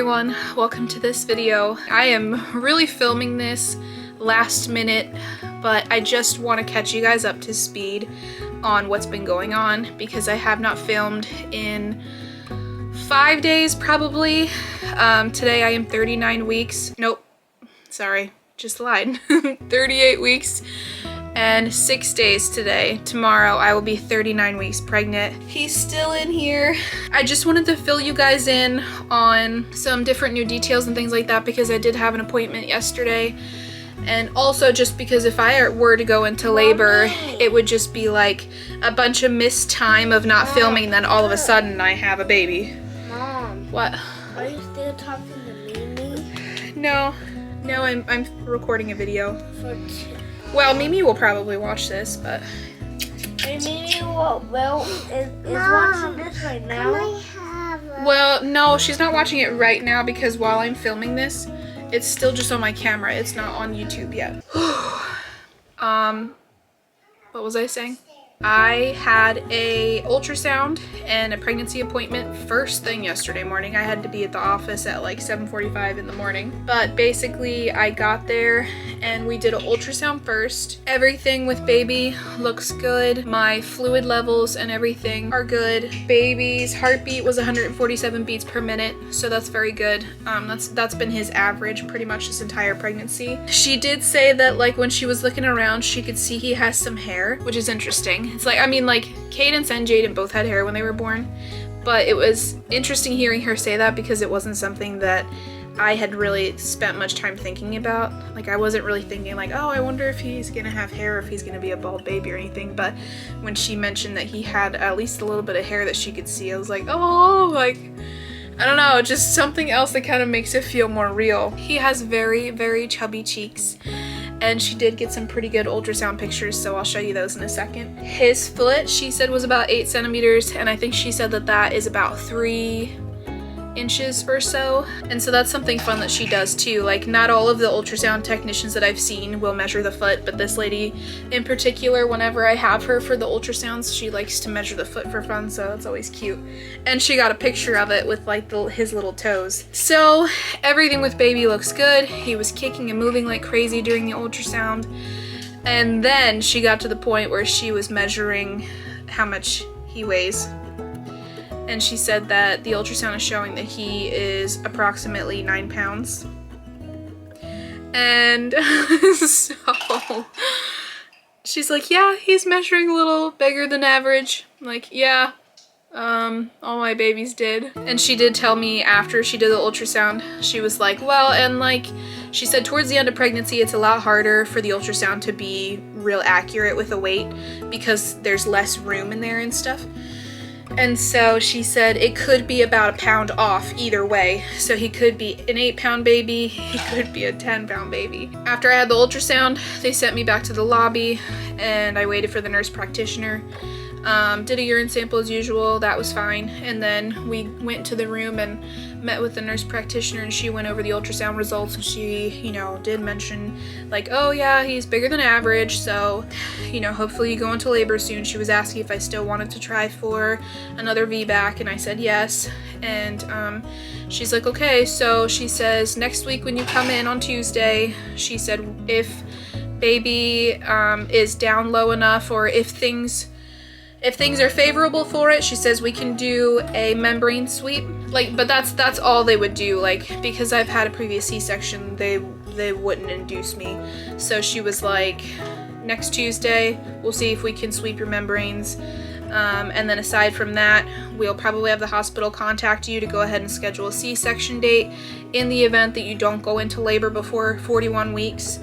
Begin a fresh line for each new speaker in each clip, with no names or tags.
everyone, welcome to this video. I am really filming this last minute, but I just want to catch you guys up to speed on what's been going on because I have not filmed in 5 days probably. Today I am 39 weeks. Nope, sorry, just lied. 38 weeks and 6 days today. Tomorrow I will be 39 weeks pregnant. He's still in here. I just wanted to fill you guys in on some different new details and things like that because I did have an appointment yesterday. And also just because if I were to go into labor, it would just be like a bunch of missed time of not filming, then all of a sudden I have a baby.
Mom.
What?
Are you still talking to Mimi?
No, I'm recording a video.
For
Well, Mimi will probably watch this, but...
Mimi is watching this right now?
Well, no, she's not watching it right now because while I'm filming this, it's still just on my camera. It's not on YouTube yet. What was I saying? I had a ultrasound and a pregnancy appointment first thing yesterday morning. I had to be at the office at like 7:45 in the morning. But basically I got there and we did an ultrasound first. Everything with baby looks good. My fluid levels and everything are good. Baby's heartbeat was 147 beats per minute, so that's very good. That's been his average pretty much this entire pregnancy. She did say that like when she was looking around, she could see he has some hair, which is interesting. It's like, I mean, like Cadence and Jaden both had hair when they were born, but it was interesting hearing her say that because it wasn't something that I had really spent much time thinking about. Like I wasn't really thinking like, oh, I wonder if he's gonna have hair, or if he's gonna be a bald baby or anything. But when she mentioned that he had at least a little bit of hair that she could see, I was like, oh, like, I don't know, just something else that kind of makes it feel more real. He has very, very chubby cheeks. And she did get some pretty good ultrasound pictures, so I'll show you those in a second. His foot, she said, was about 8 centimeters, and I think she said that that is about 3 inches or so. And so that's something fun that she does too. Like not all of the ultrasound technicians that I've seen will measure the foot, but this lady in particular, whenever I have her for the ultrasounds, she likes to measure the foot for fun, so it's always cute. And she got a picture of it with like his little toes. So everything with baby looks good. He was kicking and moving like crazy during the ultrasound. And then she got to the point where she was measuring how much he weighs. And she said that the ultrasound is showing that he is approximately 9 pounds. And so she's like, yeah, he's measuring a little bigger than average. I'm like, yeah, all my babies did. And she did tell me after she did the ultrasound, she was like, well, and like, she said towards the end of pregnancy, it's a lot harder for the ultrasound to be real accurate with the weight because there's less room in there and stuff. And so she said it could be about a pound off either way. So he could be an 8-pound baby, he could be a 10-pound baby. After I had the ultrasound, they sent me back to the lobby and I waited for the nurse practitioner. Did a urine sample as usual, that was fine. And then we went to the room and met with the nurse practitioner and she went over the ultrasound results and she, you know, did mention like, oh yeah, he's bigger than average, so, you know, hopefully you go into labor soon. She was asking if I still wanted to try for another VBAC and I said yes. And she's like, okay, so she says next week when you come in on Tuesday, she said if baby is down low enough or if things are favorable for it, she says we can do a membrane sweep. Like, but that's all they would do. Like, because I've had a previous C-section, they wouldn't induce me. So she was like, next Tuesday, we'll see if we can sweep your membranes. And then aside from that, we'll probably have the hospital contact you to go ahead and schedule a C-section date in the event that you don't go into labor before 41 weeks.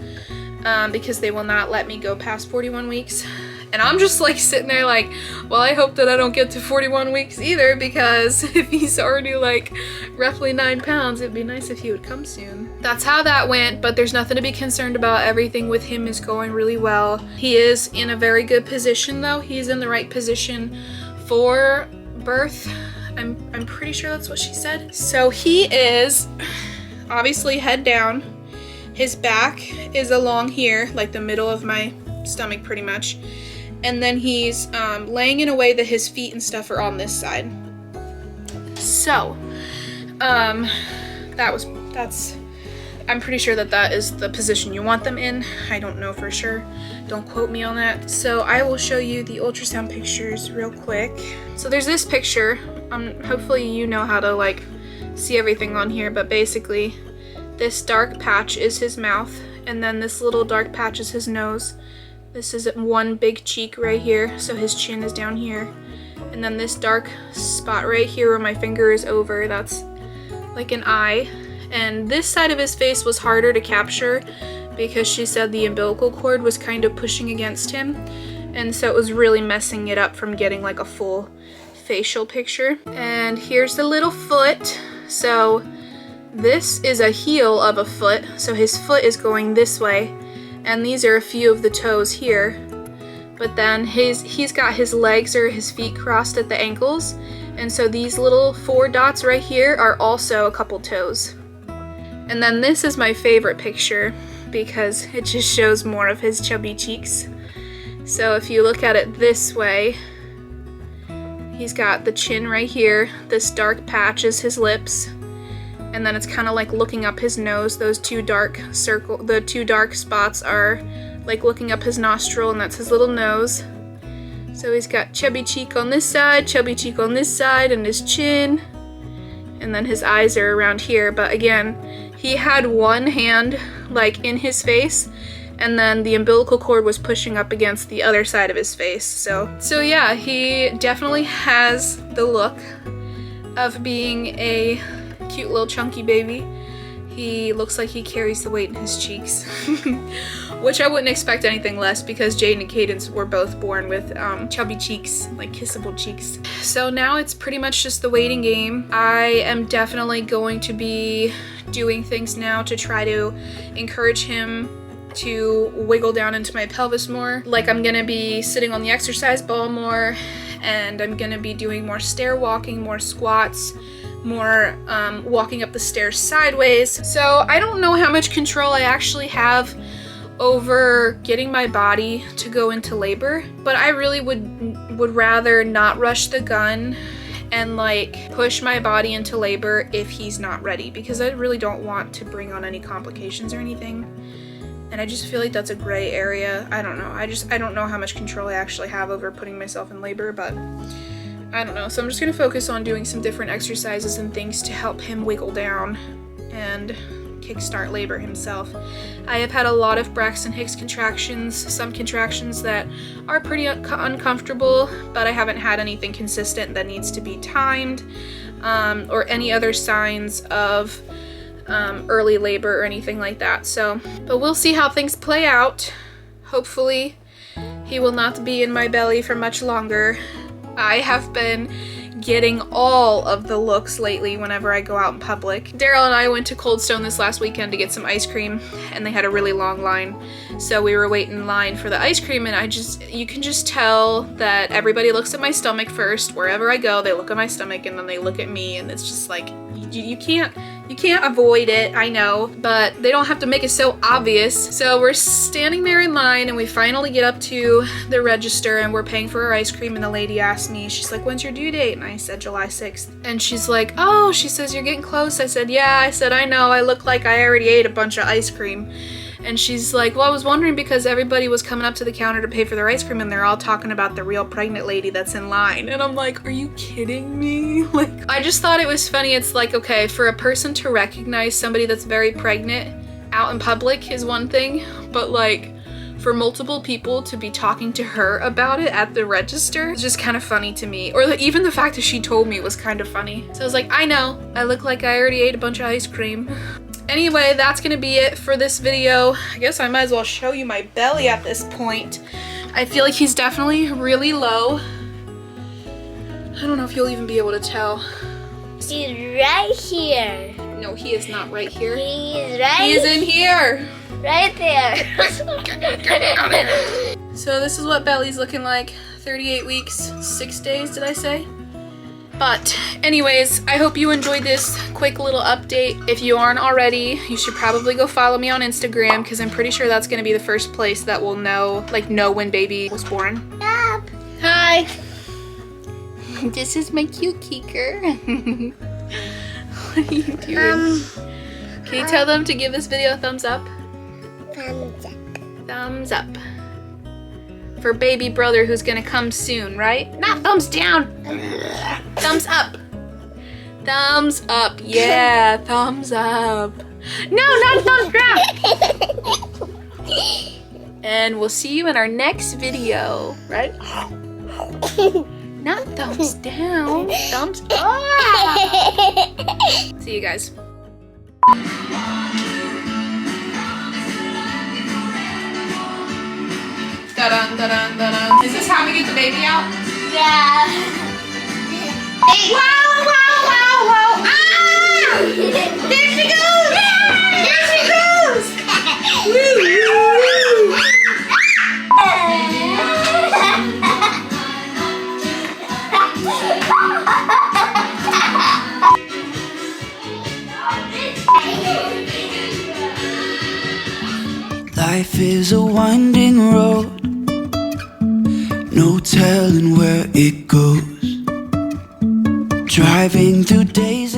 Because they will not let me go past 41 weeks. And I'm just like sitting there like, well, I hope that I don't get to 41 weeks either, because if he's already like roughly 9 pounds, it'd be nice if he would come soon. That's how that went, but there's nothing to be concerned about. Everything with him is going really well. He is in a very good position though. He's in the right position for birth. I'm pretty sure that's what she said. So he is obviously head down. His back is along here, like the middle of my stomach pretty much. And then he's laying in a way that his feet and stuff are on this side. So, I'm pretty sure that is the position you want them in. I don't know for sure. Don't quote me on that. So I will show you the ultrasound pictures real quick. So there's this picture. Hopefully you know how to like see everything on here, but basically this dark patch is his mouth, and then this little dark patch is his nose. This is one big cheek right here, so his chin is down here. And then this dark spot right here where my finger is over, that's like an eye. And this side of his face was harder to capture because she said the umbilical cord was kind of pushing against him. And so it was really messing it up from getting like a full facial picture. And here's the little foot. So this is a heel of a foot. So his foot is going this way. And these are a few of the toes here. But then he's got his legs or his feet crossed at the ankles. And so these little 4 dots right here are also a couple toes. And then this is my favorite picture because it just shows more of his chubby cheeks. So if you look at it this way, he's got the chin right here. This dark patch is his lips. And then it's kind of like looking up his nose. Those 2 dark spots are like looking up his nostril, and that's his little nose. So he's got chubby cheek on this side, chubby cheek on this side, and his chin. And then his eyes are around here. But again, he had one hand like in his face, and then the umbilical cord was pushing up against the other side of his face. So yeah, he definitely has the look of being a cute little chunky baby. He looks like he carries the weight in his cheeks, which I wouldn't expect anything less because Jaden and Cadence were both born with chubby cheeks, like kissable cheeks. So now it's pretty much just the waiting game. I am definitely going to be doing things now to try to encourage him to wiggle down into my pelvis more. Like I'm gonna be sitting on the exercise ball more, and I'm gonna be doing more stair walking, more squats, more walking up the stairs sideways. So I don't know how much control I actually have over getting my body to go into labor, but I really would rather not rush the gun and like push my body into labor if he's not ready, because I really don't want to bring on any complications or anything. And I just feel like that's a gray area. I don't know. I don't know how much control I actually have over putting myself in labor, but I don't know. So I'm just gonna focus on doing some different exercises and things to help him wiggle down and kickstart labor himself. I have had a lot of Braxton Hicks contractions, some contractions that are pretty uncomfortable, but I haven't had anything consistent that needs to be timed, or any other signs of early labor or anything like that. So, but we'll see how things play out. Hopefully he will not be in my belly for much longer. I have been getting all of the looks lately whenever I go out in public. Daryl and I went to Cold Stone this last weekend to get some ice cream, and they had a really long line. So we were waiting in line for the ice cream, and you can just tell that everybody looks at my stomach first. Wherever I go, they look at my stomach and then they look at me, and it's just like, you can't avoid it, I know, but they don't have to make it so obvious. So we're standing there in line, and we finally get up to the register, and we're paying for our ice cream, and the lady asked me, she's like, when's your due date? And I said July 6th. And she's like, oh, she says, you're getting close. I said, yeah. I said, I know, I look like I already ate a bunch of ice cream. And she's like, well, I was wondering because everybody was coming up to the counter to pay for their ice cream, and they're all talking about the real pregnant lady that's in line. And I'm like, are you kidding me? Like, I just thought it was funny. It's like, okay, for a person to recognize somebody that's very pregnant out in public is one thing, but like for multiple people to be talking to her about it at the register is just kind of funny to me. Or even the fact that she told me was kind of funny. So I was like, I know, I look like I already ate a bunch of ice cream. Anyway, that's gonna be it for this video. I guess I might as well show you my belly at this point. I feel like he's definitely really low. I don't know if you'll even be able to tell.
He's right here.
No, he is not right here.
He is right.
He's in here.
Right there.
So this is what belly's looking like. 38 weeks, 6 days, did I say? But anyways, I hope you enjoyed this quick little update. If you aren't already, you should probably go follow me on Instagram, because I'm pretty sure that's going to be the first place that will know when baby was born.
Yep.
Hi. This is my cute Keeker. What are you doing? Can you tell them to give this video a thumbs up?
Thumbs up.
Thumbs up. For baby brother who's gonna come soon, right? Not thumbs down. Thumbs up. Thumbs up. Yeah, thumbs up. No, not thumbs down. And we'll see you in our next video, right? Not thumbs down, thumbs up. See you guys. Da-dun, da-dun, da-dun. Is this how we get the baby out?
Yeah.
Wow, wow, wow, wow. Ah! There she goes! There she goes! Woo, woo, woo.
Life is a winding road, no telling where it goes. Driving through days